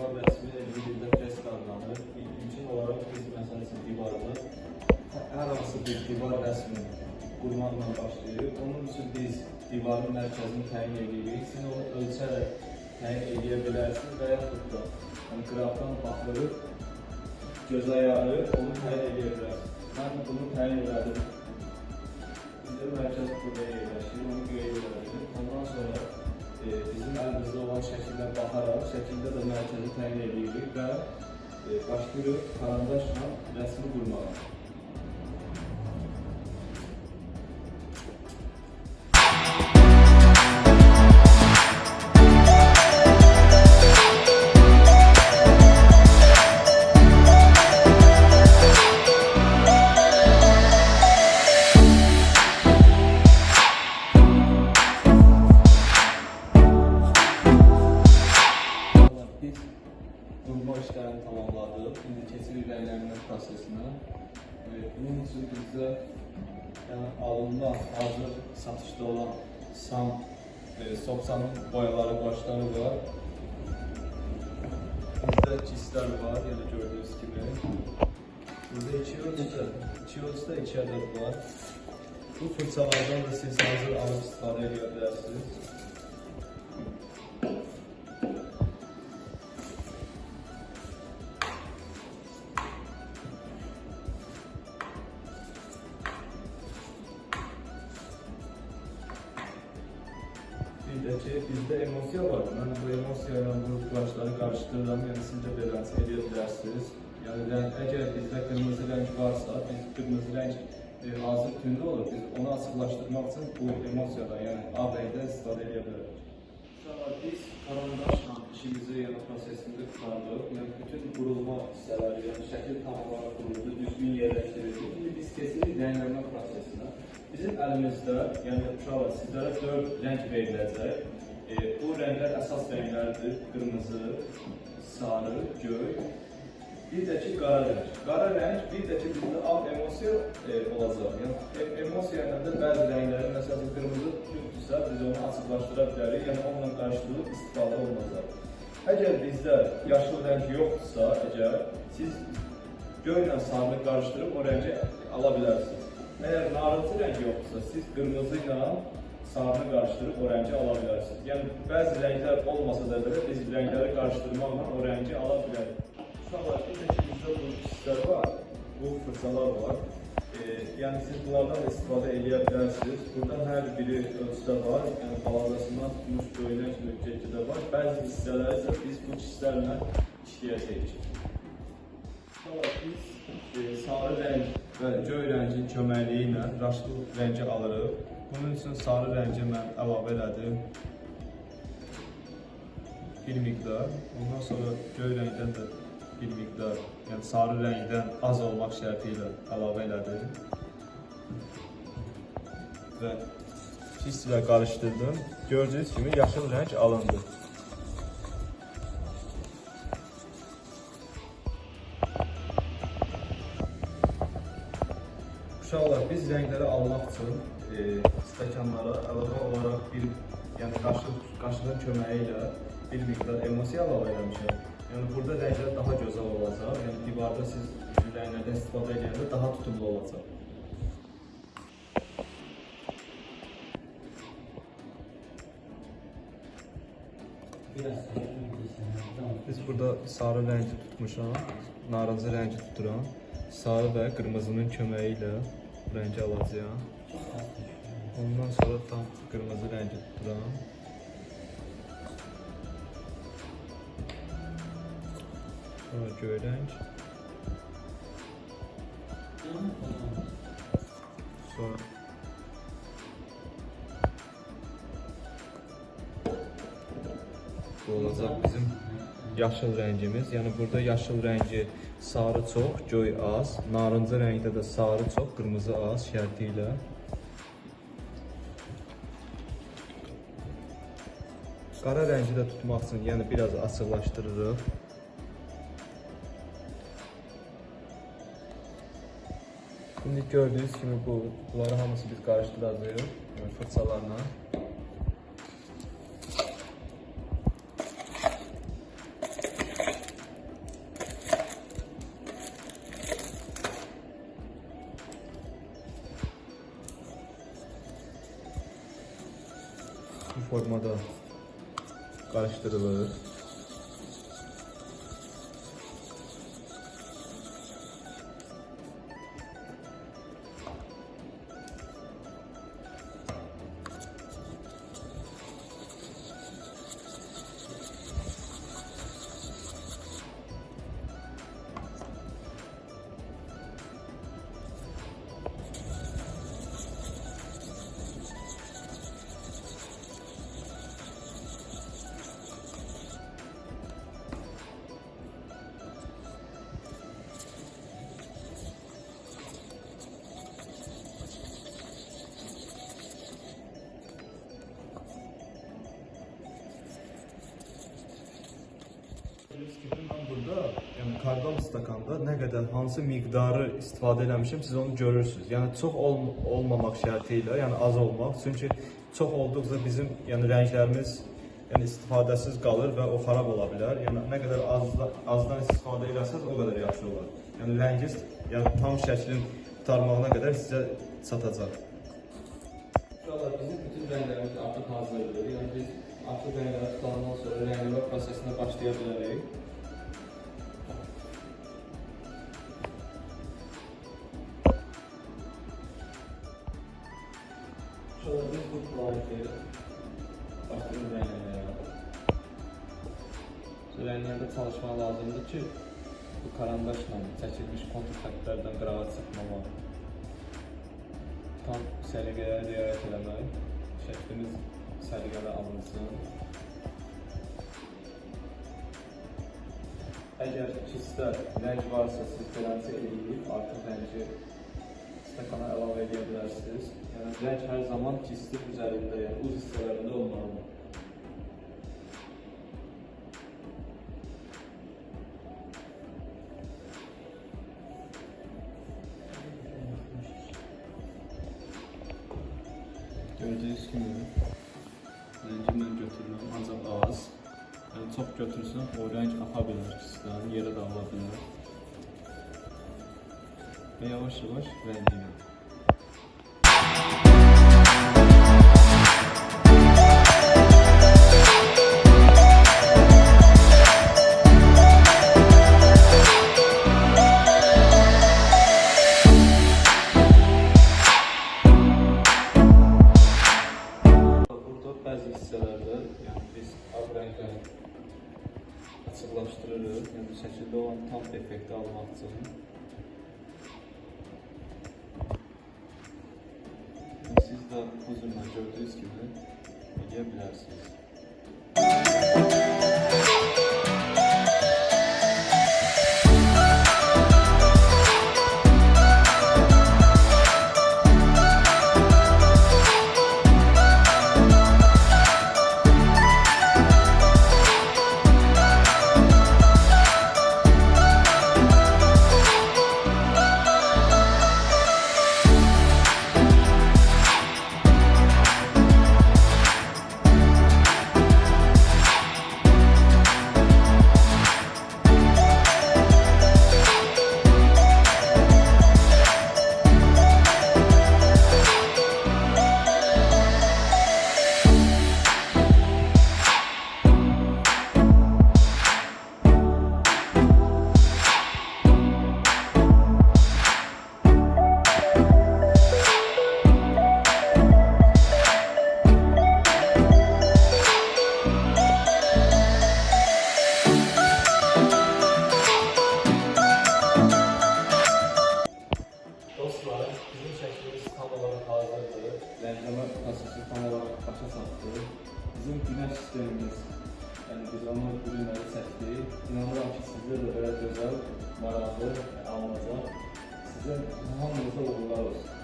divar rəsmi elmi dildə freska adlanır. İlkin olaraq biz məsəl üçün divarda hər hansı bir divar rəsmi qurmaqla başlayır. Onun üçün biz divarın mərkəzini təyin edirik. Siz onu ölçərək təyin edə bilərsiniz və yaxud da qrafdan baxırıq, göz ayağı onu təyin edə bilərsiniz. Mən bunu təyin elədim. Bizdə mərkəz burada yerləşir, onu qeyd elədim. Ondan sonra bizim əlimizdə olan şəkillə baxaraq, şəkildə də mərkəzi təyin edirik və başlayırıq karandaşla rəsmi qurmağa. Qurma işlərini tamamladıq. Şimdi keçirik rənglənmə prosesinə. Bunun üçün bizdə alınma hazır satışda olan Sopsanın boyaları başları var. Bizdə cislər var, yəni gördüyünüz kimi. Burada 2 ölçüdə 2 ədəd var. Bu fırçalardan da siz hazır alıb istifadə edə bilərsiniz. Bizdə emosiya var. Mən bu emosiya ilə bu başları qarışdırıram, yəni siz də beləncə edə bilərsiniz. Yəni əgər bizdə qırmızı rəng varsa, biz qırmızı rəng hazır tünlü olur. Biz onu açıqlaşdırmaq üçün bu emosiyadan, yəni ağ rəngdən istifadə edə bilərik. Sonra biz karandaşla işimizi, yəni prosesimizi qurtardıq. Yəni bütün qurulma hissələri, yəni şəkil tam olaraq quruldu, düzgün yerləşdirildi. Şimdi biz keçirik rənglənmə prosesinə. Bizim əlimizdə, yəni uşaqlar, sizlərə 4 rəng veriləcək. Bu rənglər əsas rənglərdir. Qırmızı, sarı, göy. Bir də ki, qara rəng. Qara rəng, bir də ki, bizdə ağ emosiya olacaq. Yəni, emosiya ilə də bəzi rənglərin, məsələn, qırmızı tündürsə, biz onu açıqlaşdıra bilərik. Yəni, onunla qarşılıq istifadə olunacaq. Əgər bizdə yaşıl rəng yoxdursa, siz göy ilə sarını qarışdırıb o rəngi ala bilərsiniz. Əgər narıncı rəng yoxdursa, siz qırmızı ilə sarını qarışdırıb o rəngi ala bilərsiniz. Yəni, bəzi rənglər olmasa da belə, biz rəngləri qarışdırmaqla o rəngi ala bilərik. Uşaqlar, bir də ki, bizdə bu hisslər var, bu fırçalar var. Yəni, siz bunlardan da istifadə edə bilərsiniz. Buradan hər biri ölçüdə var, yəni baladasından tutmuş, böyünə kimi çəkkidə var. Bəzi hissələri isə biz bu hisslərlə işləyəcəyik. Uşaqlar, biz sarı rəng və göy rəngin köməkliyi ilə raşlı rəngi alırıq. Bunun üçün sarı rəngi mən əlavə elədim. Bir miqdar. Ondan sonra göy rəngdən də bir miqdar, yəni sarı rəngdən az olmaq şərti ilə əlavə elədim. Və pis ilə qarışdırdım. Gördüyünüz kimi yaşıl rəng alındı. Uşaqlar, biz rəngləri almaq üçün stəkanlara əlavə olaraq yəni qaşığın köməyi ilə bir miqdar emosiya əlavə eləmişəm. Yəni burada rənglər daha gözəl olacaq. Yəni divarda siz rənglərdən istifadə edəndə daha tutumlu olacaq. Biz burada sarı rəngi tutmuşam, narıncı rəngi tuturam. Sarı və qırmızının köməyi ilə rəngi alacağım. Ondan sonra tam qırmızı rəngi tuturam. Sonra göy rəng. Sonra bu olacaq bizim yaşıl rəngimiz. Yəni burada yaşıl rəngi sarı çox, göy az. Narıncı rəngdə də sarı çox, qırmızı az şərti ilə. Qara rəngi də tutmaq üçün yəni biraz açıqlaşdırırıq. Şimdi gördüğünüz kimi bunları hamısı biz qarışdıracağıq fırçalarla. formada qarışdırılır. Ben burada yəni karbon stakanda nə qədər hansı miqdarı istifadə eləmişəm, siz onu görürsünüz. Yəni çox olmamaq şərti ilə, yəni az olmaq. Çünki çox olduqca bizim yəni rənglərimiz yəni istifadəsiz qalır və o xarab ola bilər. Yəni nə qədər azdan istifadə etsəz o qədər yaxşı olar. Yəni rəngiz yəni tam şəklin qurtarmağına qədər sizə çatacaq. Şuralar bizim bütün rənglərimiz artıq hazırdır. Yəni biz artıq rəngləri tutandan sonra rənglama prosesinə başlaya bilərik. Şurada biz bu planeti başlayalım rəngləməyə. Rənglərdə çalışmaq lazımdır ki, bu karandaşla çəkilmiş kontur xəttlərdən qırağa çıxmamaq. Tam səliqəyə riayət eləmək, şəklimiz səliqəli alınsın. Əgər kisdə rəng varsa, siz beləncə eləyib, artıq rəngi stakana əlavə edə bilərsiniz. Yəni, rəng hər zaman kistin üzərində, yəni uz hissələrində olmalıdır. Gördüyünüz kimi rəngi mən götürürəm, ancaq az. Yəni çox götürsəm o rəng axa bilər kisdən, yerə dağıla bilər. Və yavaş-yavaş rəngi ilə. Bəzi hissələrdə yəni biz ağ rəngləri açıqlaşdırırıq, yəni şəkildə olan tam effekti almaq üçün. Siz də bu zümrə gördüyünüz kimi edə bilərsiniz. Rənglama prosesi tam olaraq başa çatdı. Bizim günəş sistemimiz, yəni biz onu bu günləri çəkdik. İnanıram ki, sizdə də belə gözəl, maraqlı alınacaq. Sizə hamınıza uğurlar olsun.